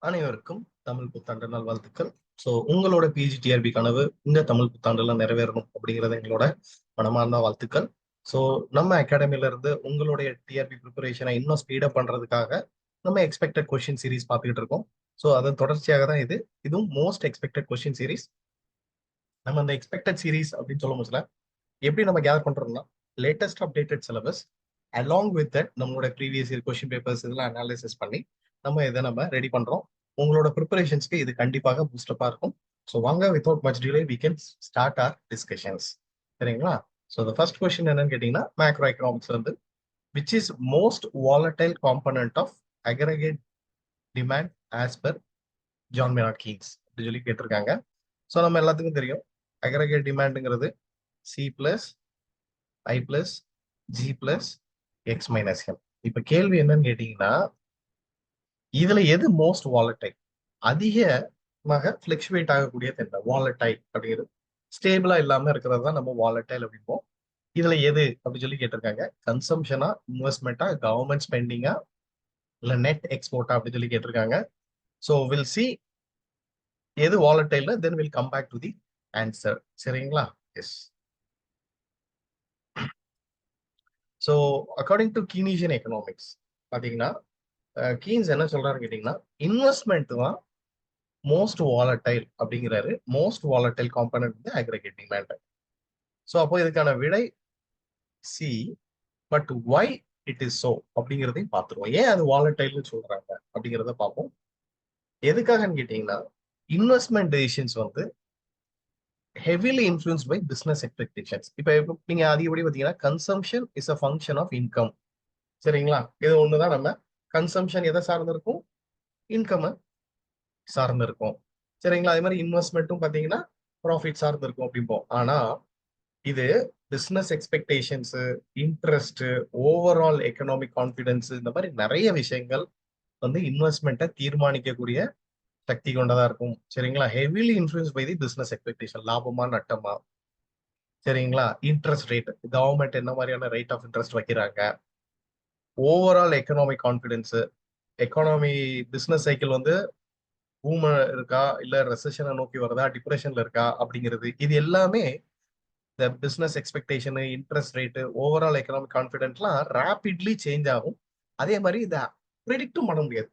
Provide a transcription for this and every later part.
அனைவருக்கும் தமிழ் புத்தாண்டு நல்வாழ்த்துக்கள். ஸோ உங்களோட பிஜிடிஆர்பி கனவு இந்த தமிழ் புத்தாண்டுல நிறைவேறணும் அப்படிங்கிறது எங்களோட மனமார்ந்த வாழ்த்துக்கள். ஸோ நம்ம அகாடமில இருந்து உங்களுடைய டிஆர்பி ப்ரிப்பரேஷனை இன்னும் ஸ்பீடப் பண்றதுக்காக நம்ம எக்ஸ்பெக்டட் கொஸ்டின் சீரிஸ் பார்த்துக்கிட்டு இருக்கோம். ஸோ அதன் தொடர்ச்சியாக தான் இதுவும் மோஸ்ட் எக்ஸ்பெக்டட் கொஸ்டின் சீரிஸ். நம்ம அந்த எக்ஸ்பெக்டட் சீரிஸ் அப்படின்னு சொல்லும் போதுல எப்படி நம்ம கேதர் பண்றோம்னா latest updated syllabus along with that நம்மளோட ப்ரீவியஸ் இயர் கொஸ்டின் பேப்பர்ஸ் இதெல்லாம் அனாலிசிஸ் பண்ணி நம்ம ரெடி பண்றோம். உங்களோட ப்ரிப்பரேஷன்ஸ்க்கு இது கண்டிப்பாக பூஸ்டப்பா இருக்கும். ஸோ வாங்க without much delay we can start our discussions. சரிங்களா? ஸோ த ஃபர்ஸ்ட் கொஸ்டின் என்னன்னு கேட்டீங்கன்னா மேக்ரோ எக்கனாமிக்ஸ் வந்து which is most volatile component of aggregate demand as per John Maynard Keynes அப்படின்னு சொல்லி கேட்டிருக்காங்க. ஸோ நம்ம எல்லாத்துக்கும் தெரியும் அக்ரிகேட் டிமாண்டுங்கிறது C plus I plus G plus X minus M. இப்ப கேள்வி என்னன்னு கேட்டீங்கன்னா இதுல எது மோஸ்ட் வாலடைல், அதிகமாக பிளக்சுவேட் ஆகக்கூடியது என்ன? வாலடைல் அப்படிங்கிறது ஸ்டேபிளா இல்லாம இருக்கிறது தான் நம்ம வாலடைல் அப்படிம்போம். இதுல எது அப்படின்னு சொல்லி கேட்டிருக்காங்க. கன்சம்ஷனா, இன்வெஸ்ட்மெண்ட்டா, கவர்மெண்ட் ஸ்பெண்டிங்கா, இல்ல நெட் எக்ஸ்போர்ட்டா அப்படின்னு சொல்லி கேட்டிருக்காங்க. ஸோ வில் சி எது volatile, then we'll come back to the answer. சரிங்களா? Yes. So according to Keynesian economics பாத்தீங்கன்னா கீன்ஸ் என்ன சொல்றாருன்னு கேட்டீங்கன்னா இன்வெஸ்ட்மெண்ட் தான் மோஸ்ட் வாலடைல் அப்படிங்கிறாரு. மோஸ்ட் வாலடைல் காம்பனன்ட் வந்து அக்ரிகேட் டிமாண்ட். ஸோ அப்போ இதுக்கான விடை C. But why it is so அப்படிங்கிறதையும் பார்த்துருவோம். ஏன் அது வாலடைல்னு சொல்றாங்க அப்படிங்கிறத பார்ப்போம். எதுக்காகன்னு கேட்டீங்கன்னா இன்வெஸ்ட்மெண்ட் டெசிஷன்ஸ் வந்து heavily influence by business expectations. இப்போ நீங்க அதிகப்படி பார்த்தீங்கன்னா consumption is a function of income. சரிங்களா? இது ஒண்ணுதான். நம்ம கன்சம்ஷன் எதை சார்ந்து இருக்கும்? இன்கம் சார்ந்து இருக்கும். சரிங்களா? அதே மாதிரி இன்வெஸ்ட்மெண்ட்டும் பாத்தீங்கன்னா ப்ராஃபிட் சார்ந்து இருக்கும் அப்படிம்போம். ஆனா இது business expectations, interest, overall economic confidence, இந்த மாதிரி நிறைய விஷயங்கள் வந்து இன்வெஸ்ட்மெண்ட்டை தீர்மானிக்கக்கூடிய சக்தி கொண்டதா இருக்கும். சரிங்களா? Heavily influence by the business expectation, லாபமா நட்டமா. சரிங்களா? இன்ட்ரெஸ்ட் ரேட், கவர்மெண்ட் என்ன மாதிரியான ரேட் ஆஃப் இன்ட்ரெஸ்ட் வைக்கிறாங்க, overall economic confidence, economy business cycle வந்து பூம் இருக்கா இல்ல ரெசஷனை நோக்கி வருதா, டிப்ரெஷன்ல இருக்கா அப்படிங்கிறது, இது எல்லாமே இந்த business expectation, interest rate, overall economic கான்பிடென்ட்லாம் ரேபிட்லி சேஞ்ச் ஆகும். அதே மாதிரி இதை ப்ரெடிக்டும் பண்ண முடியாது.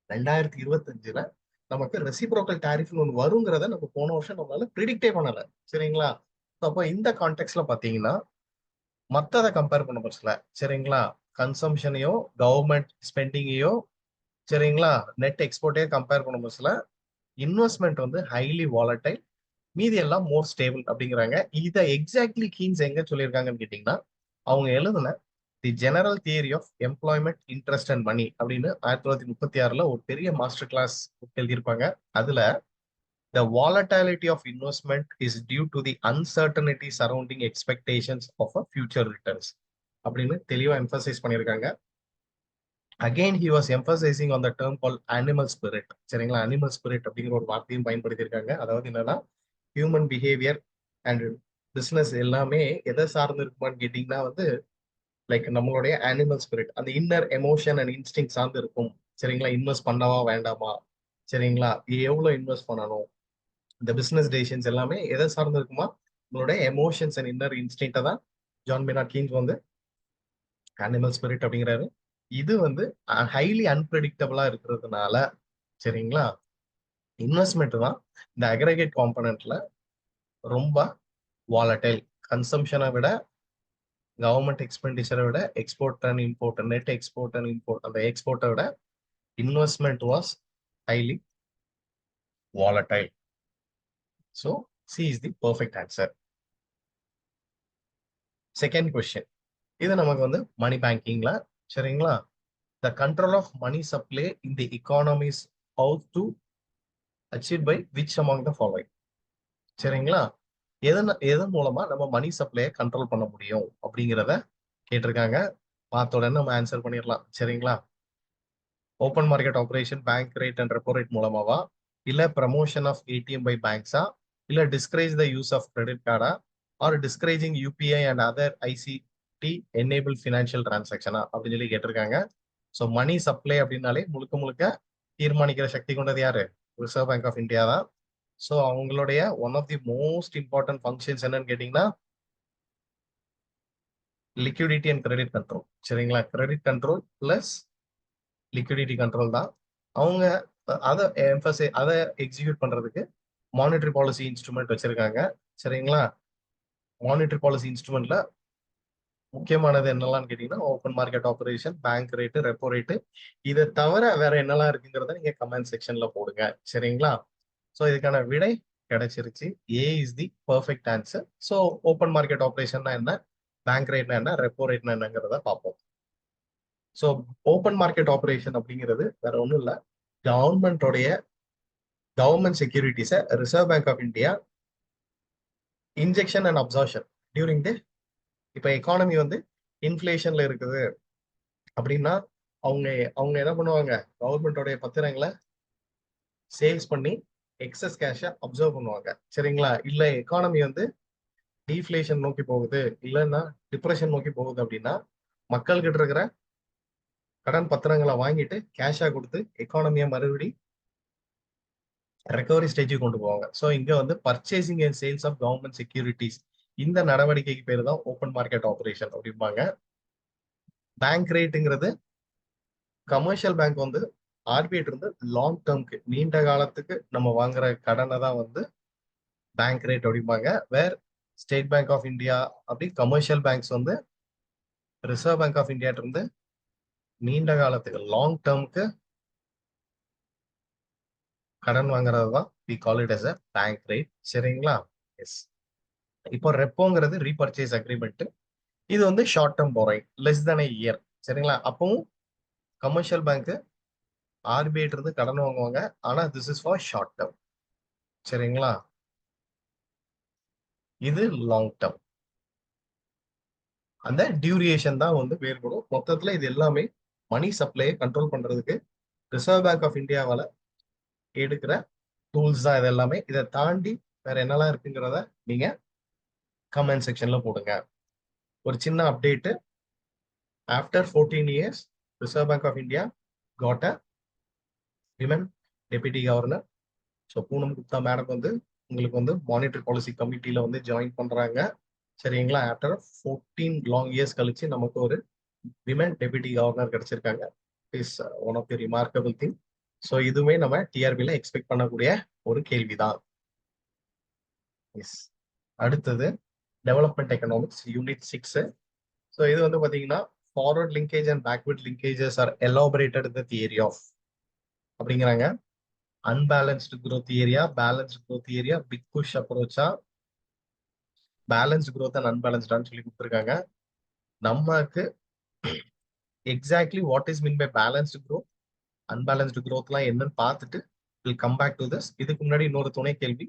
2025ல நமக்கு ரெசிப்ரோக்கல் டாரிஃப்னு ஒன்று வருங்கிறத நம்ம போன வருஷம் நம்மளால ப்ரிடிக்டே பண்ணல. சரிங்களா? அப்போ இந்த கான்டெக்ட்ல பாத்தீங்கன்னா மற்றதை கம்பேர் பண்ண பட்சத்துல, சரிங்களா, கன்சம்ஷனையோ கவர்மெண்ட் ஸ்பெண்டிங்கையோ, சரிங்களா, நெட் எக்ஸ்போர்ட்டே கம்பேர் பண்ணும் பட்சத்துல இன்வெஸ்ட்மெண்ட் வந்து ஹைலி வாலடைல், மீதி எல்லாம் மோர் ஸ்டேபிள் அப்படிங்கிறாங்க. இதை எக்ஸாக்ட்லி கீன்ஸ் எங்க சொல்லியிருக்காங்கன்னு கேட்டீங்கன்னா அவங்க எழுதுன the general theory of employment, interest and money அப்படின்னு 1936 ஒரு பெரிய மாஸ்டர் கிளாஸ் புக் எழுதியிருப்பாங்க. அதுல the volatility of investment is due to the uncertainty surrounding expectations of a future returns அப்படின்னு தெளிவா எம்பசைஸ் பண்ணியிருக்காங்க. Again he was emphasising on the term call animal spirit. சரிங்களா? Animal spirit அப்படிங்கிற ஒரு வார்த்தையும் பயன்படுத்தியிருக்காங்க. அதாவது என்னன்னா ஹியூமன் பிஹேவியர் அண்ட் பிசினஸ் எல்லாமே எதை சார்ந்து இருக்குமான்னு கேட்டீங்கன்னா வந்து லைக் நம்மளுடைய அனிமல் ஸ்பிரிட், அந்த இன்னர் எமோஷன் அண்ட் இன்ஸ்டிங் சார்ந்து இருக்கும். சரிங்களா? இன்வெஸ்ட் பண்ணவா வேண்டாமா, சரிங்களா, எவ்வளவு இன்வெஸ்ட் பண்ணணும், இந்த பிசினஸ் டெசிஷன்ஸ் எல்லாமே எதை சார்ந்து இருக்குமா, உங்களுடைய எமோஷன்ஸ் அண்ட் இன்னர் இன்ஸ்டிங்ட தான் ஜான் மெய்னார்ட் கீன்ஸ் வந்து அனிமல் ஸ்பிரிட் அப்படிங்கிறாரு. இது வந்து ஹைலி அன்பிரடிக்டபிளா இருக்கிறதுனால, சரிங்களா, இன்வெஸ்ட்மெண்ட் தான் இந்த அக்ரிகேட் காம்பனன்ட்ல ரொம்ப வாலடைல். கன்சம்ஷனை விட, கவர்மெண்ட் எக்ஸ்பெண்டிச்சரை விட, export and import, net export and import, அந்த எக்ஸ்போர்ட்டை விட investment was highly volatile. So C is the perfect answer. Second question, இது நமக்கு வந்து மணி பேங்கிங்ல. சரிங்களா? The control of money supply in the economies how to achieve by which among the following. சரிங்களா? எதன் மூலமா நம்ம மணி சப்ளையை கண்ட்ரோல் பண்ண முடியும் அப்படிங்கிறத கேட்டிருக்காங்க. பார்த்த உடனே நம்ம ஆன்சர் பண்ணிடலாம். சரிங்களா? Open market operation, bank rate and repo rate மூலமாவா, இல்ல ப்ரமோஷன் ஆஃப் ஏடிஎம் பை பேங்க்ஸா, இல்ல discourage the use of credit கார்டா, or discouraging UPI and other ICT enable financial டிரான்சாக்ஷனா அப்படின்னு சொல்லி கேட்டிருக்காங்க. ஸோ மணி சப்ளை அப்படின்னாலே முழுக்க முழுக்க தீர்மானிக்கிற சக்தி கொண்டது யாரு? ரிசர்வ் பேங்க் ஆஃப் இந்தியா தான். ஸோ அவங்களுடைய one of the most important functions என்னன்னு கேட்டீங்கன்னா லிக்விடிட்டி அண்ட் கிரெடிட் கண்ட்ரோல். சரிங்களா? Credit control plus liquidity control தான். அவங்க அதை எக்ஸிக்யூட் பண்றதுக்கு மானிட்டரி பாலிசி இன்ஸ்ட்ருமெண்ட் வச்சிருக்காங்க. சரிங்களா? மானிட்டரி பாலிசி இன்ஸ்ட்ருமெண்ட்ல முக்கியமானது என்னெல்லாம் கேட்டீங்கன்னா open market operation, bank rate, repo rate. இதை தவிர வேற என்னெல்லாம் இருக்குங்கிறத நீங்க கமெண்ட் செக்ஷன்ல போடுங்க. சரிங்களா? ஸோ இதுக்கான விடை கிடைச்சிருச்சு. A is the perfect answer. So open market ஆபரேஷன்னா என்ன, பேங்க் ரேட்னா என்ன, ரெப்போ ரேட்னா என்னங்கிறத பார்ப்போம். ஸோ ஓப்பன் மார்க்கெட் ஆபரேஷன் அப்படிங்கிறது வேற ஒன்றும் இல்லை, கவர்மெண்ட் செக்யூரிட்டிஸை reserve bank of India injection and absorption during the, இப்போ எக்கானமி வந்து இன்ஃபிளேஷன்ல இருக்குது அப்படின்னா அவங்க அவங்க என்ன பண்ணுவாங்க, கவர்மெண்டோடைய பத்திரங்களை சேல்ஸ் பண்ணி எக்ஸஸ் கேஷை அப்சர்வ் பண்ணுவாங்க. சரிங்களா? இல்ல எக்கானமி வந்து டீஃப்ளேஷன் நோக்கி போகுது, இல்லைன்னா டிப்ரெஷன் நோக்கி போகுது அப்படின்னா மக்கள் கிட்ட இருக்கிற கடன் பத்திரங்களை வாங்கிட்டு கேஷா கொடுத்து எக்கானமியை மறுபடி ரெக்கவரி ஸ்டேஜுக்கு கொண்டு போவாங்க. ஸோ இங்க வந்து purchasing and sales of government securities, இந்த நடவடிக்கைக்கு பேர் தான் ஓப்பன் மார்க்கெட் ஆபரேஷன் அப்படிம்பாங்க. பேங்க் ரேட்டுங்கிறது கமர்ஷியல் பேங்க் வந்து ஆர்பிஐ இருந்து லாங் டேர்ம்க்கு, நீண்ட காலத்துக்கு நம்ம வாங்குற கடனை தான் வந்து பேங்க் ரேட் அப்படிம்பாங்க. Where state bank of India அப்படி கமர்ஷியல் பேங்க்ஸ் வந்து ரிசர்வ் பேங்க் ஆஃப் இந்தியா இருந்து நீண்ட காலத்துக்கு லாங் டேர்ம்க்கு கடன் வாங்குறது தான் we call it as a bank rate. சரிங்களா? எஸ். இப்போ ரெப்போங்கிறது ரீபர்ச்சேஸ் அக்ரிமெண்ட். இது வந்து short term borrowing, less than a year. சரிங்களா? அப்பவும் கமர்ஷியல் பேங்க் ஆர்பிஐ இருந்து கடன் வாங்குவாங்க, ஆனா this is for short term. சரிங்களா? இது லாங் டேர்ம். அந்த டியூரேஷன் தான் வந்து வேறுபடும். மொத்தத்துல இது எல்லாமே மணி சப்ளையை கண்ட்ரோல் பண்றதுக்கு ரிசர்வ் பேங்க் ஆஃப் இந்தியாவால எடுக்கிற டூல்ஸ் தான் இது எல்லாமே. இதை தாண்டி வேற என்னெல்லாம் இருக்குங்கிறத நீங்க கமெண்ட் செக்ஷன்ல போடுங்க. ஒரு சின்ன update, after 14 years Reserve bank of India got a women deputy governor. So Poonam Gupta madam வந்து உங்களுக்கு வந்து மானிட்டரி பாலிசி கமிட்டியில வந்து ஜாயின் பண்றாங்க. சரிங்களா? ஆஃப்டர் 14 லாங் இயர்ஸ் கழிச்சு நமக்கு ஒரு விமன் டெபுட்டி கவர்னர் கிடைச்சிருக்காங்க. Is one of the remarkable thing. So இதுவுமே நம்ம டிஆர்பியில் எக்ஸ்பெக்ட் பண்ணக்கூடிய ஒரு கேள்விதான். எஸ். அடுத்தது டெவலப்மெண்ட் எக்கனாமிக்ஸ் யூனிட் 6. ஸோ இது வந்து பார்த்தீங்கன்னா forward linkage and backward linkages are elaborated இந்த தியரி ஆஃப் அப்படிங்கிறாங்க. Unbalanced growth area, balanced growth area, big push அப்ரோச்சா, பேலன்ஸ்டு growth அண்ட் அன்பேலன்ஸ்டான்னு சொல்லி கொடுத்துருக்காங்க. நமக்கு exactly what is mean by balanced growth, unbalanced growthலாம் என்னன்னு பார்த்துட்டு will come back to this. இதுக்கு முன்னாடி இன்னொரு துணை கேள்வி,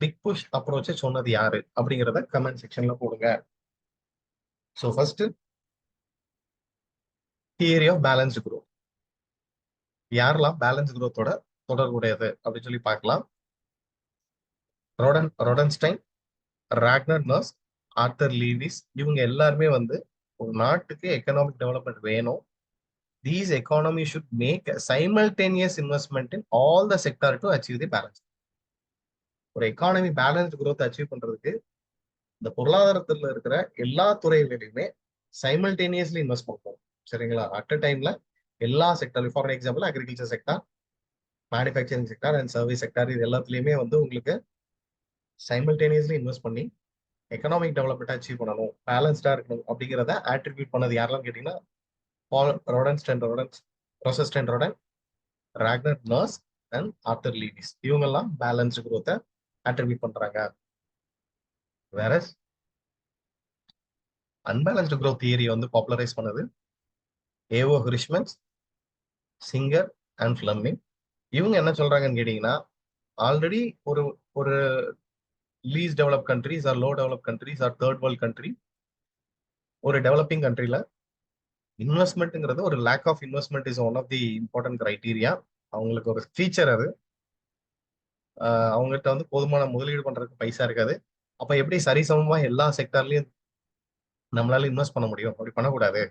பிக் புஷ் அப்ரோச்சை சொன்னது யாரு அப்படிங்கிறத கமெண்ட் செக்ஷன்ல போடுங்க. So first theory of balanced growth, யாரெல்லாம் பேலன்ஸ் growthோட தொடர்புடையது அப்படின்னு சொல்லி பார்க்கலாம். Rodenstein, Ragnar Nurkse, Arthur Lewis, இவங்க எல்லாருமே வந்து ஒரு நாட்டுக்கு எக்கனாமிக் டெவலப்மெண்ட் வேணும், these economy should make a simultaneous investment in all the sector to achieve the balance. ஒரு எக்கானமி பேலன்ஸ்ட் growth அச்சீவ் பண்றதுக்கு இந்த பொருளாதாரத்துல இருக்கிற எல்லா துறைகளிலுமே சைமல்டேனியஸ்லி இன்வெஸ்ட் பண்ணுவோம். சரிங்களா? அட் அ டைம்ல எல்லா sector, for example agriculture sector, manufacturing sector and service sector, இது எல்லாத்துலயுமே வந்து உங்களுக்கு சைமல்டேனியஸ்லி இன்வெஸ்ட் பண்ணி எக்கனாமிக் டெவலப்மெண்ட் அச்சீவ் பண்ணணும், பேலன்ஸ்டா இருக்கணும் அப்படிங்கிறத ஆட்ரிபியூட் பண்ணது யாரெல்லாம் கேட்டீங்கன்னா Paul Rodan, Ragnar Nurkse and Arthur Lewis, இவங்கெல்லாம் பேலன்ஸ்டு growth அட்ரிபியூட் பண்றாங்க. வேற அன்பேலன்ஸ்டு growth தியரியை வந்து பாப்புலரைஸ் பண்ணது A O Hirschman's, Singer and Fleming. இவங்க என்ன சொல்றாங்கன்னு கேட்டீங்கன்னா ஆல்ரெடி ஒரு ஒரு least developed countries or low developed countries R third world country, ஒரு டெவலப்பிங் கண்ட்ரில இன்வெஸ்ட்மெண்ட்ங்கிறது ஒரு lack of investment is one of the important criteria. அவங்களுக்கு ஒரு ஃபீச்சர் அது. அவங்ககிட்ட வந்து போதுமான முதலீடு பண்றதுக்கு பைசா இருக்காது. அப்ப எப்படி சரிசமமா எல்லா செக்டார்லயும் நம்மளால இன்வெஸ்ட் பண்ண முடியும்? அப்படி பண்ணக்கூடாது.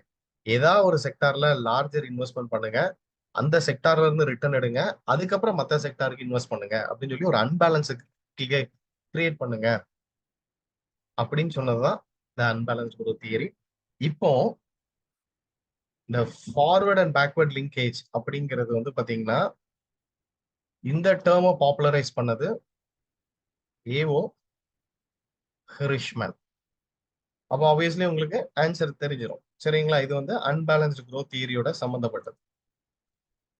ஏதாவது ஒரு செக்டார்ல லார்ஜர் இன்வெஸ்ட்மெண்ட் பண்ணுங்க, அந்த செக்டார்ல இருந்து ரிட்டர்ன் எடுங்க, அதுக்கப்புறம் மத்த செக்டாருக்கு இன்வெஸ்ட் பண்ணுங்க அப்படின்னு சொல்லி ஒரு அன்பேலன்ஸ் கிரியேட் பண்ணுங்க அப்படின்னு சொன்னதுதான் இந்த அன்பேலன்ஸ் growth தியரி. இப்போ இந்த ஃபார்வர்ட் அண்ட் பேக்வர்ட் லிங்கேஜ் அப்படிங்கிறது வந்து பாத்தீங்கன்னா இந்த டேர்மை பாப்புலரைஸ் பண்ணது ஏஓ ஹிரிஷ்மன். அப்போ ஆப்வியஸ்லி உங்களுக்கு ஆன்சர் தெரிஞ்சிடும். சரிங்களா? இது வந்து அன்பேலன்ஸ்டு growth தியரியோட சம்பந்தப்பட்டது.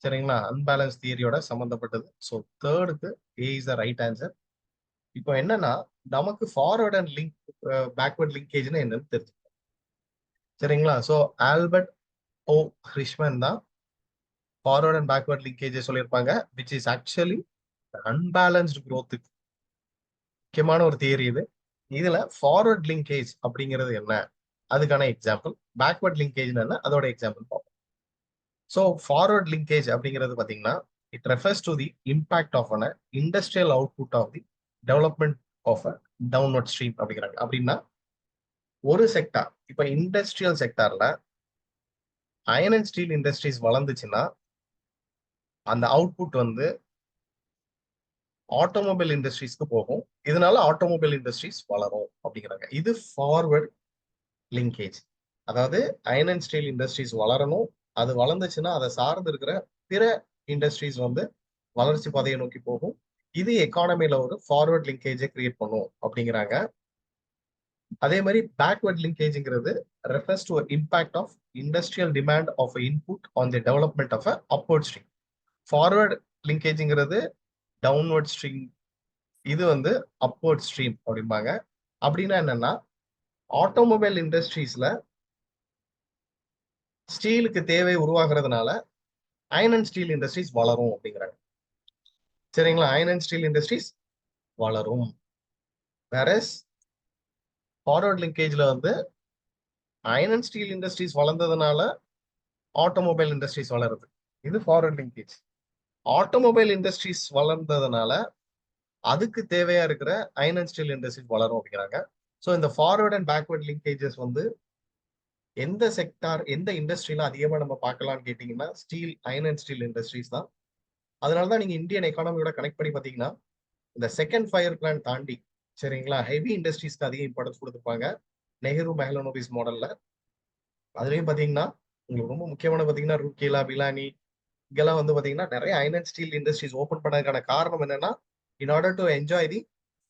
சரிங்களா? அன்பேலன்ஸ் தியரியோட சம்பந்தப்பட்டது. ஸோ தேர்டுக்கு A is the right answer. இப்போ என்னன்னா நமக்கு ஃபார்வர்ட் அண்ட் லிங்க் பேக்வர்ட் லிங்கேஜ்னு என்னன்னு தெரிஞ்சு. சரிங்களா? ஸோ ஆல்பர்ட் ஓ ஹிரிஷ்மன் தான் ஃபார்வர்ட் அண்ட் பேக்வர்ட் லிங்கேஜ் சொல்லியிருப்பாங்க, விச் இஸ் ஆக்சுவலி அன்பேலன்ஸ்டு growthக்கு முக்கியமான ஒரு தியரி இது. இதுல ஃபார்வர்ட் லிங்கேஜ் அப்படிங்கிறது என்ன, அதுக்கான எக்ஸாம்பிள், பேக்வர்ட் லிங்கேஜ் என்ன அதோட எக்ஸாம்பிள் பார்ப்போம். ஸோ ஃபார்வர்ட் லிங்கேஜ் அப்படிங்கிறது பாத்தீங்கன்னா it refers to the impact of an industrial output of the development of a downward stream அப்படிங்கிறாங்க. அப்படின்னா ஒரு செக்டார், இப்ப இண்டஸ்ட்ரியல் செக்டார்ல அயன் அண்ட் ஸ்டீல் இண்டஸ்ட்ரீஸ் வளர்ந்துச்சுன்னா அந்த அவுட்புட் வந்து ஆட்டோமொபைல் இண்டஸ்ட்ரீஸ்க்கு போகும். இதனால ஆட்டோமொபைல் இண்டஸ்ட்ரீஸ் வளரும் அப்படிங்கிறாங்க. இது ஃபார்வர்ட் லிங்கேஜ். அதாவது அயன் அண்ட் ஸ்டீல் இண்டஸ்ட்ரீஸ் வளரணும், அது வளர்ந்துச்சுன்னா அதை சார்ந்து இருக்கிற பிற இண்டஸ்ட்ரீஸ் வந்து வளர்ச்சி பாதையை நோக்கி போகும். இது எக்கானமில ஒரு ஃபார்வர்ட் லிங்கேஜை கிரியேட் பண்ணும் அப்படிங்கிறாங்க. அதே மாதிரி பேக்வர்ட் லிங்கேஜ்ங்கிறது refers to impact of industrial demand of input on the development of upward stream. Forward லிங்கேஜ்ங்கிறது டவுன்வர்ட் ஸ்ட்ரீம், இது வந்து அப்வர்ட் ஸ்ட்ரீம் அப்படிம்பாங்க. அப்படின்னா என்னன்னா ஆட்டோமொபைல் இண்டஸ்ட்ரீஸ்ல ஸ்டீலுக்கு தேவை உருவாகிறதுனால அயன் அண்ட் ஸ்டீல் இண்டஸ்ட்ரீஸ் வளரும் அப்படிங்கிறாங்க. சரிங்களா? அயன் அண்ட் ஸ்டீல் இண்டஸ்ட்ரீஸ் வளரும். வேறஸ் ஃபார்வர்ட் லிங்கேஜ்ல வந்து அயன் அண்ட் ஸ்டீல் இண்டஸ்ட்ரீஸ் வளர்ந்ததுனால ஆட்டோமொபைல் இண்டஸ்ட்ரீஸ் வளருது. இது ஃபார்வர்ட் லிங்கேஜ். ஆட்டோமொபைல் இண்டஸ்ட்ரீஸ் வளர்ந்ததுனால அதுக்கு தேவையா இருக்கிற அயன் அண்ட் ஸ்டீல் இண்டஸ்ட்ரீஸ் வளரும் அப்படிங்கிறாங்க. ஸோ இந்த ஃபார்வர்ட் அண்ட் பேக்வர்ட் லிங்கேஜஸ் வந்து எந்த செக்டார், எந்த இண்டஸ்ட்ரியில அதிகமா நம்ம பார்க்கலாம்னு கேட்டீங்கன்னா steel, iron and steel industries தான். அதனாலதான் நீங்க இந்தியன் எக்கானமியோட கனெக்ட் பண்ணி பாத்தீங்கன்னா இந்த செகண்ட் ஃபயர் பிளான் தாண்டி, சரிங்களா, ஹெவி இண்டஸ்ட்ரீஸ்க்கு அதிக இம்பார்ட்டன்ஸ் கொடுத்துருப்பாங்க நெஹ்ரு மெஹலனோபிஸ் மாடல்ல. அதுலயும் பாத்தீங்கன்னா உங்களுக்கு ரொம்ப முக்கியமான பாத்தீங்கன்னா ரூர்கேலா, பிலானி இங்கெல்லாம் வந்து பாத்தீங்கன்னா நிறைய iron and steel industries open பண்ணதுக்கான காரணம் என்னன்னா in order to enjoy the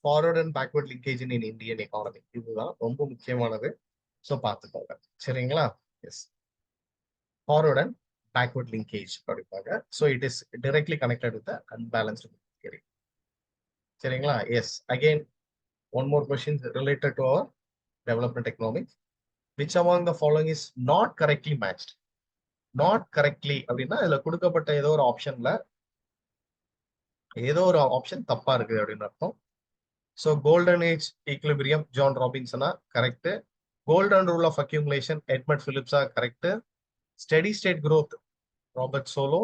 forward and backward linkage in Indian economy. இதுதான் ரொம்ப முக்கியமானது. ஸோ பார்த்துக்கோங்க. சரிங்களா? Yes, forward and backward linkage அப்படிப்பாங்க. So it is directly connected with unbalanced theory. சரிங்களா? Yes, again one more question related to our development economics. which among the following is not correctly matched? not correctly அப்படின்னா இதுல கொடுக்கப்பட்ட ஏதோ ஒரு ஆப்ஷன்ல ஏதோ ஒரு ஆப்ஷன் தப்பா இருக்கு அப்படின்னு அர்த்தம். So golden age equilibrium John ராபின்சனா correct. Golden rule of accumulation Edmund பிலிப்ஸா correct. Steady state growth Robert Solow.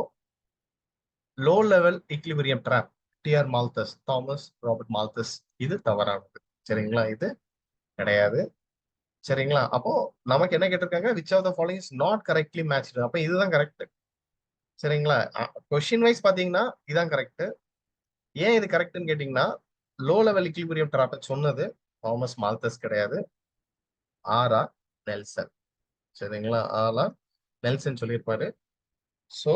Low level equilibrium trap TR Malthus, Thomas Robert Malthus. இது தவறானது. சரிங்களா? இது கிடையாது. சரிங்களா? அப்போ நமக்கு என்ன கேட்டிருக்காங்க, which of the following is not correctly matched. அப்ப இதுதான் கரெக்ட். சரிங்களா? கொஸ்டின் வைஸ் பாத்தீங்கன்னா இதான் கரெக்ட். ஏன் இது கரெக்ட்னு கேட்டீங்கன்னா லோ லெவல் இக்லிபிரியம் ட்ராப் சொன்னது தாமஸ் மால்தஸ் கிடையாது, ஆர் நெல்சன். சரிங்களா? ஆர் நெல்சன் சொல்லியிருப்பாரு. So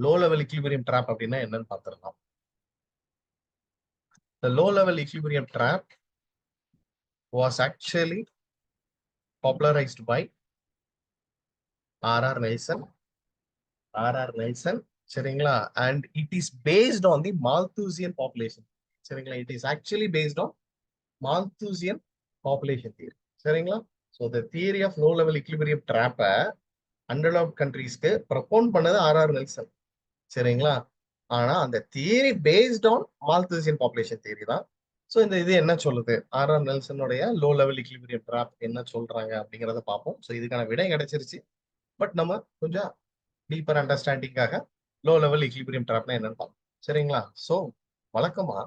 low level equilibrium drop அப்படின்னா என்னன்னு பார்த்துடலாம். The low level equilibrium trap was actually popularized by R.R. Nelson. R.R. Nelson. சரிங்களா? And it is based on the Malthusian population. சரிங்களா? It is actually based on Malthusian population theory. சரிங்களா? So the theory of low level equilibrium trap undeveloped countries-க்கு ப்ரொபோன் பண்ணது R.R. Nelson. சரிங்களா? ஆனா அந்த theory based on Malthusian population theory தான். So இந்த இது என்ன சொல்லுது, ஆர்.ஆர். நெல்சனுடைய லோ லெவல் இக்லிபிரியம் ட்ராப் என்ன சொல்றாங்க அப்படிங்கிறத பார்ப்போம். ஸோ இதுக்கான விடை கிடைச்சிருச்சு. பட் நம்ம கொஞ்சம் டீப்பர் அண்டர்ஸ்டாண்டிங்காக லோ லெவல் இக்லிபிரியம் ட்ராப்னா என்னன்னு பார்ப்போம். சரிங்களா? ஸோ வழக்கமா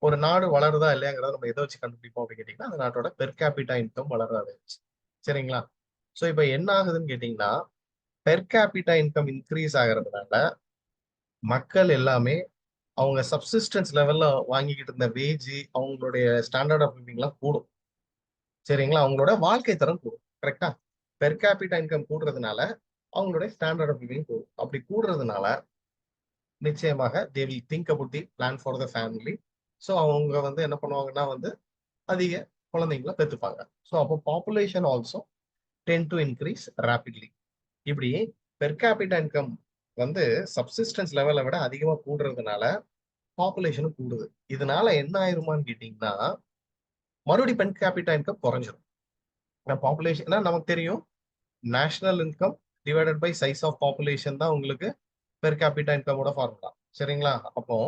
ஒரு நாடு வளருதா இல்லையாங்கிறத நம்ம எதை வச்சு கண்டுபிடிப்போம் அப்படின்னு கேட்டீங்கன்னா அந்த நாட்டோட பெர் கேபிட்டா இன்கம் வளர்றதை வச்சு. சரிங்களா? ஸோ இப்போ என்ன ஆகுதுன்னு கேட்டீங்கன்னா பெர் கேபிட்டா இன்கம் இன்க்ரீஸ் ஆகிறதுனால மக்கள் எல்லாமே அவங்க சப்சிஸ்டன்ஸ் லெவல்ல வாங்கிக்கிட்டு இருந்த வேஜ், அவங்களுடைய ஸ்டாண்டர்ட் ஆஃப் லிவிங்லாம் கூடும். சரிங்களா? அவங்களோட வாழ்க்கை தரம் கூடும். கரெக்டா? பெர் கேபிட்டா இன்கம் கூடுறதுனால அவங்களுடைய ஸ்டாண்டர்ட் ஆஃப் லிவிங் கூடும். அப்படி கூடுறதுனால நிச்சயமாக they will think about the plan for the family. So அவங்க வந்து என்ன பண்ணுவாங்கன்னா வந்து அதிக குழந்தைங்களை பெற்றுப்பாங்க. ஸோ அப்போ population also ten to increase rapidly. இப்படி பெர் கேபிட்டா இன்கம் வந்து சப்சிஸ்டன்ஸ் லெவலை விட அதிகமா கூடுறதுனால பாப்புலேஷனும் கூடுது. இதனால என்ன ஆயிருமான்னு கேட்டீங்கன்னா மறுபடியும் பெர் கேபிட்டா இன்கம் குறைஞ்சிரும். பாப்புலேஷன் நமக்கு தெரியும், national income divided by size of population தான் உங்களுக்கு பெர் கேபிட்டா இன்கமோட ஃபார்முலா. சரிங்களா? அப்போ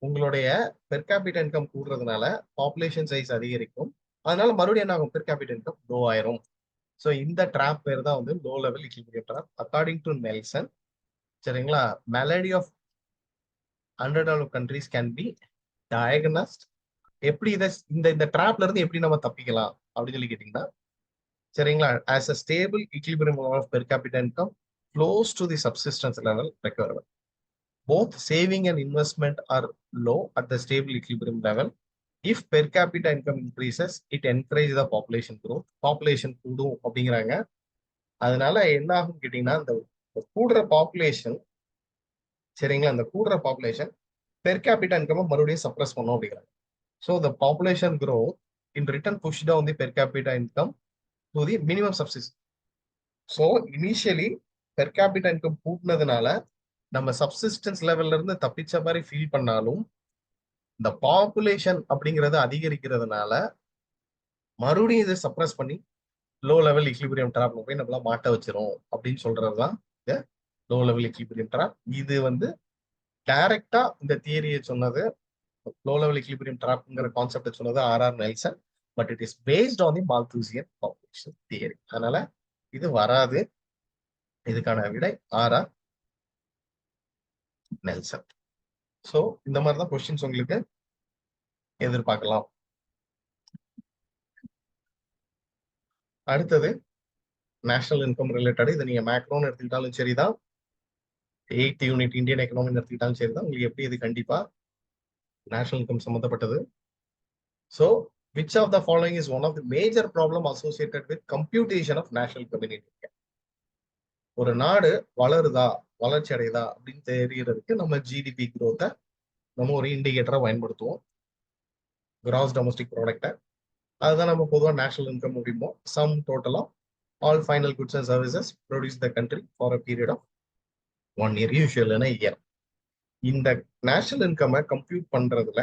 உங்களுடைய பெர் கேபிட்டா இன்கம் கூடுறதுனால பாப்புலேஷன் சைஸ் அதிகரிக்கும். அதனால மறுபடியும் என்ன ஆகும்? பெர் கேபிட்டா இன்கம் லோ ஆயிரும். ஸோ இந்த ட்ராப் பேர் தான் வந்து low level equilibrium trap according to Nelson. சரிங்களா? Malady of under develop countries can be diagnosed. எப்படி இதை இந்த ட்ராப்ல இருந்து எப்படி நம்ம தப்பிக்கலாம் அப்படின்னு சொல்லி கேட்டீங்கன்னா, சரிங்களா, as a stable equilibrium of per capita income close to the subsistence level requirement. Both saving and investment are low at the stable equilibrium level. If per capita income increases, it encourages the population growth. Population கூடும் அப்படிங்கிறாங்க. அதனால என்ன ஆகும் கேட்டீங்கன்னா, இந்த கூடுற population, சரிங்களா, அந்த கூடுற பாப்புலேஷன் பெர் கேபிட்டா இன்கம் மறுபடியும் சப்ரஸ் பண்ணும் அப்படிங்கிறாங்க. So the population growth in return push down the per capita income to the minimum subsistence. So initially per capita income கூட்டினதுனால நம்ம சப்சிஸ்டன்ஸ் லெவல்ல இருந்து தப்பிச்ச மாதிரி ஃபீல் பண்ணாலும் இந்த பாப்புலேஷன் அப்படிங்கறது அதிகரிக்கிறதுனால மறுபடியும் இதை சப்ரஸ் பண்ணி லோ லெவல் ஈக்விலிபிரியம் ட்ராப்ல போய் நம்மள மாட்ட வச்சிரும் அப்படின்னு சொல்றதுதான் இந்த லோ லெவல் ஈக்விலிபிரியம் ட்ராப். இது வந்து டைரக்டா இந்த தியரியை சொன்னது, லோ லெவல் ஈக்விலிபிரியம் ட்ராப்ங்கிற கான்செப்ட் சொன்னது R Nelson. But it is based on the Malthusian population theory. அதனால இது வராது. இதுக்கான விடை ஆர் நெல்சன். ஸோ இந்த மாதிரி தான் கொஸ்டின்ஸ் உங்களுக்கு எதிர்பார்க்கலாம். அடுத்தது நேஷனல் இன்கம் ரிலேட்டட். இது நீங்க மேக்ரோன்னு எடுத்துக்கிட்டாலும் சரிதான், 8th யூனிட் இந்தியன் எக்கனாமி எடுத்துக்கிட்டாலும் சரிதான், உங்களுக்கு எப்படி இது கண்டிப்பா நேஷனல் இன்கம் சம்பந்தப்பட்டது. So which of the following is one of the major problem associated with computation of national income in India? ஒரு நாடு வளருதா வளர்ச்சி அடையுதா அப்படின்னு தெரியறதுக்கு நம்ம ஜிடிபி growth நம்ம ஒரு இண்டிகேட்டரா பயன்படுத்துவோம், கிராஸ் டொமஸ்டிக் ப்ராடக்டை. அதுதான் நம்ம பொதுவாக நேஷனல் இன்கம் முடியுமோ. சம் டோட்டலா all final goods and services produce the country for a period of 1 year, usual year. இந்த நேஷனல் இன்கம் கம்ப்யூட் பண்றதுல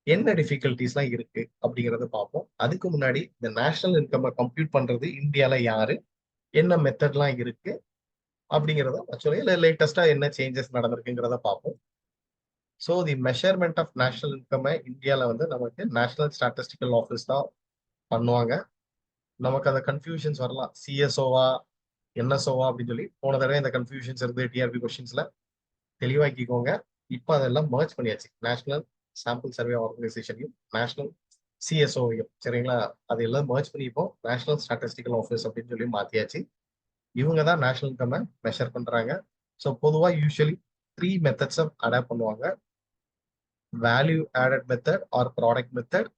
என்ன டிஃபிகல்டிஸ்லாம் இருக்கு அப்படிங்கறத பார்ப்போம். அதுக்கு முன்னாடி இந்த நேஷனல் இன்கம் கம்ப்யூட் பண்றது இந்தியால யாரு, என்ன மெத்தட்லாம் இருக்கு அப்படிங்கிறத ஆக்சுவலி லேட்டஸ்டா என்ன சேஞ்சஸ் நடந்திருக்குங்கிறத பார்ப்போம். So the measurement of national income இந்தியால வந்து நமக்கு நேஷனல் ஸ்டாட்டிஸ்டிக்கல் ஆஃபீஸ் தான் பண்ணுவாங்க. நமக்கு அந்த கன்ஃபியூஷன்ஸ் வரலாம், சிஎஸ்ஓவா என்எஸ்ஓவா அப்படின்னு சொல்லி. போன தடவை இந்த கன்ஃபியூஷன்ஸ் இருந்து டிஆர்பி கொஸ்டின்ஸ்ல தெளிவாக்கிக்கோங்க. இப்போ அதெல்லாம் மர்ஜ் பண்ணியாச்சு, நேஷனல் சாம்பிள் சர்வே ஆர்கனைசேஷனையும் நேஷனல் சிஎஸ்ஓவையும். சரிங்களா? அது எல்லாம் மர்ஜ் பண்ணி இப்போ நேஷனல் ஸ்டாட்டிஸ்டிக்கல் ஆஃபீஸ் அப்படின்னு சொல்லி மாத்தியாச்சு. இவங்க தான் நேஷனல் இன்கம் மெஷர் பண்றாங்க. ஸோ பொதுவாக யூஸ்வலி 3 மெத்தட்ஸை அடாப்ட் பண்ணுவாங்க. Value added method or product method,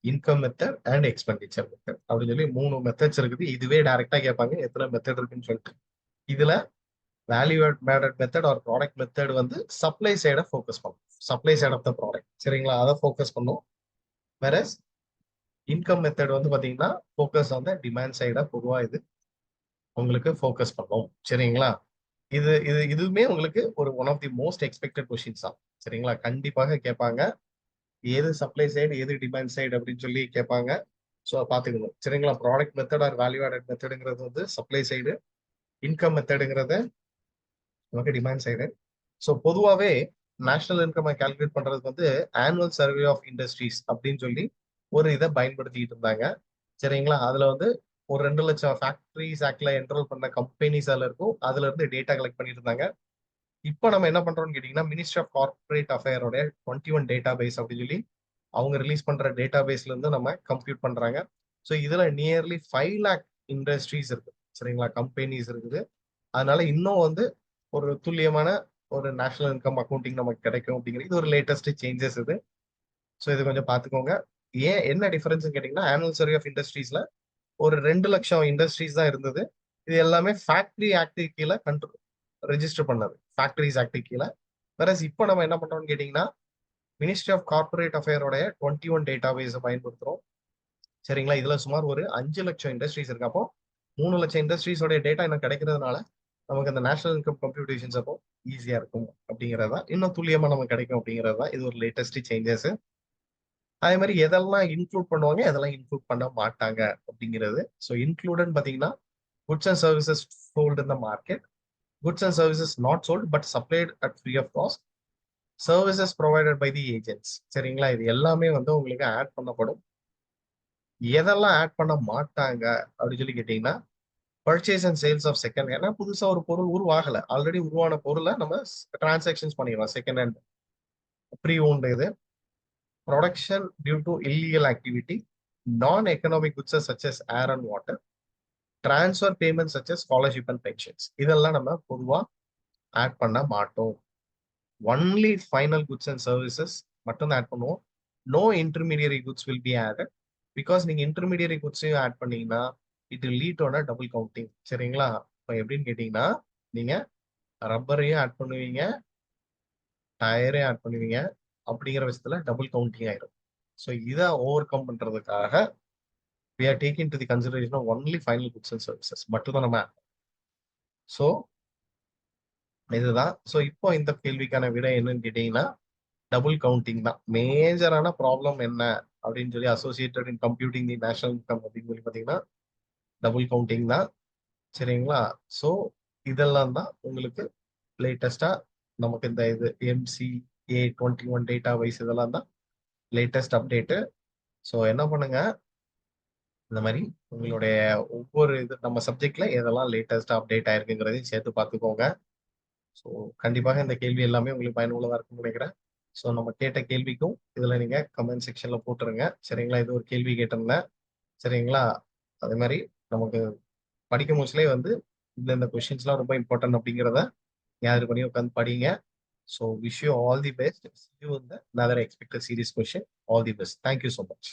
income method and expenditure method அப்படின்னு சொல்லி 3 மெத்தட்ஸ் இருக்குது. இதுவே டைரக்டா கேட்பாங்க எத்தனை மெத்தட் இருக்குன்னு சொல்லிட்டு. இதுல value added method or product method வந்து சப்ளை சைடை ஃபோக்கஸ் பண்ணும், supply side of the product. சரிங்களா? அதை ஃபோக்கஸ் பண்ணும். வேற இன்கம் மெத்தட் வந்து பாத்தீங்கன்னா ஃபோக்கஸ் ஆன் த டிமாண்ட் சைடை பொதுவாக இது உங்களுக்கு ஃபோக்கஸ் பண்ணும். சரிங்களா? இதுவுமே உங்களுக்கு ஒரு one of the most expected questions தான். சரிங்களா? கண்டிப்பாக கேட்பாங்க, எது சப்ளை சைடு எது டிமாண்ட் சைடு அப்படின்னு சொல்லி கேட்பாங்க. ஸோ பார்த்துக்கணும். சரிங்களா? Product method or value added மெத்தடுங்கிறது வந்து சப்ளை சைடு, இன்கம் மெத்தடுங்கிறது நமக்கு டிமாண்ட் சைடு. ஸோ பொதுவாகவே நேஷனல் இன்கம் கால்குலேட் பண்றதுக்கு வந்து ஆனுவல் சர்வே ஆஃப் இண்டஸ்ட்ரீஸ் அப்படின்னு சொல்லி ஒரு இதை பயன்படுத்திட்டு இருந்தாங்க. சரிங்களா? அதுல வந்து ஒரு 2 லட்சம் ஃபேக்டரிஸ் ஆக்ட்ல என்ரோல் பண்ண கம்பெனிஸ் அதுல இருக்கும். அதுல இருந்து டேட்டா கலெக்ட் பண்ணிட்டு இருந்தாங்க. இப்போ நம்ம என்ன பண்றோம்னு கேட்டீங்கன்னா, மினிஸ்ட்ரி ஆஃப் கார்பரேட் அஃபேரோட 21 டேட்டா பேஸ் அப்படின்னு சொல்லி அவங்க ரிலீஸ் பண்ற டேட்டா பேஸ்ல இருந்து நம்ம கம்ப்யூட் பண்றாங்க. ஸோ இதுல நியர்லி 5 lakh இண்டஸ்ட்ரீஸ் இருக்கு. சரிங்களா? கம்பெனிஸ் இருக்குது. அதனால இன்னும் வந்து ஒரு துல்லியமான ஒரு நேஷனல் இன்கம் அக்கௌண்டிங் நமக்கு கிடைக்கும் அப்படிங்கிறது இது ஒரு லேட்டஸ்ட் சேஞ்சஸ் இது. ஸோ இது கொஞ்சம் பார்த்துக்கோங்க. ஏன் என்ன டிஃபரன்ஸ் கேட்டீங்கன்னா, ஆனுவல் சர்வே ஆஃப் இண்டஸ்ட்ரீஸ்ல ஒரு 2,00,000 இண்டஸ்ட்ரீஸ் தான் இருந்தது. இது எல்லாமே ஃபேக்டரி ஆக்ட் கீழே ரெஜிஸ்டர் பண்ணது, ஃபேக்டரிஸ் ஆக்ட் கீழே. வேறஸ் இப்போ நம்ம என்ன பண்றோம்னு கேட்டீங்கன்னா, மினிஸ்ட்ரி ஆஃப் கார்பரேட் அஃபேரோடைய 21 டேட்டா பேஸை பயன்படுத்துறோம். சரிங்களா? இதுல சுமார் ஒரு 5,00,000 இண்டஸ்ட்ரீஸ் இருக்கு. அப்போ 3,00,000 இண்டஸ்ட்ரீஸோட டேட்டா எனக்கு கிடைக்கிறதுனால நமக்கு அந்த நேஷனல் இன்கம் கம்ப்யூட்டேஷன்ஸ் அப்போ ஈஸியா இருக்கும் அப்படிங்கிறது தான், இன்னும் துல்லியமா நமக்கு கிடைக்கும் அப்படிங்கிறது தான் இது ஒரு லேட்டஸ்ட் சேஞ்சஸ். அதே மாதிரி எதெல்லாம் இன்க்ளூட் பண்ணுவாங்க, எதெல்லாம் இன்க்ளூட் பண்ண மாட்டாங்க அப்படிங்கிறது. ஸோ இன்க்ளூடன் பார்த்தீங்கன்னா, goods and services sold in the market, goods and services not sold but supplied at free of cost, services provided by the agents. சரிங்களா? இது எல்லாமே வந்து உங்களுக்கு ஆட் பண்ணப்படும். எதெல்லாம் ஆட் பண்ண மாட்டாங்க அப்படின்னு சொல்லி கேட்டீங்கன்னா, purchase and sales of second. ஏன்னா புதுசா ஒரு பொருள் உருவாகல, ஆல்ரெடி உருவான பொருளை நம்ம டிரான்சாக்ஷன்ஸ் பண்ணிடலாம். செகண்ட் ஹேண்ட், ப்ரீ ஓன்டு இது. Production due to illegal activity, non economic goods such as air and water, transfer payment such as scholarship and pensions. இதெல்லாம் நம்ம பொதுவா ஆட் பண்ண மாட்டோம். Only final goods and services மட்டும் தான் add பண்ணுவோம். No intermediary goods will be added. Because நீங்க intermediary குட்ஸையும் ஆட் பண்ணீங்கன்னா it lead on double counting. சரிங்களா? இப்போ எப்படின்னு கேட்டீங்கன்னா, நீங்க ரப்பரையும் ஆட் பண்ணுவீங்க, டயரையும் ஆட் பண்ணுவீங்க. அப்படிங்கிற விஷயத்துல டபுள் கவுண்டிங் ஆயிடும். ஸோ இதை ஓவர் கம் பண்றதுக்காக we are taking to the consideration of only final goods and services மட்டும் தான் நம்ம. ஸோ இதுதான். ஸோ இப்போ இந்த கேள்விக்கான விடை என்னன்னு கேட்டீங்கன்னா, டபுள் கவுண்டிங் தான். மேஜரான ப்ராப்ளம் என்ன அப்படின்னு சொல்லி அசோசியேட்டட் இன் கம்ப்யூட்டிங் தி நேஷனல் இன்கம் அப்படின்னு சொல்லி பார்த்தீங்கன்னா, டபுள் கவுண்டிங் தான். சரிங்களா? ஸோ இதெல்லாம் தான் உங்களுக்கு லேட்டஸ்டா நமக்கு இந்த இது MCA 21 டேட்டா வைஸ் இதெல்லாம் தான் லேட்டஸ்ட் அப்டேட்டு. ஸோ என்ன பண்ணுங்க, இந்த மாதிரி உங்களுடைய ஒவ்வொரு இது நம்ம சப்ஜெக்ட்ல எதெல்லாம் லேட்டஸ்டா அப்டேட் ஆயிருக்குங்கிறதையும் சேர்த்து பார்த்துக்கோங்க. ஸோ கண்டிப்பாக இந்த கேள்வி எல்லாமே உங்களுக்கு பயனுள்ளதா இருக்கும்னு நினைக்கிறேன். ஸோ நம்ம கேட்ட கேள்விக்கும் இதுல நீங்க கமெண்ட் செக்ஷன்ல போட்டுருங்க. சரிங்களா? இது ஒரு கேள்வி கேட்டிருந்தேன். சரிங்களா? அதே மாதிரி நமக்கு படிக்கும் போதுலேயே வந்து இந்த கொஸ்டின்ஸ்லாம் ரொம்ப இம்பார்ட்டன்ட் அப்படிங்கிறத ஞாபகம் பண்ணி உட்காந்து படிங்க. So wish you all the best. See you in the another expected series question. All the best. Thank you so much.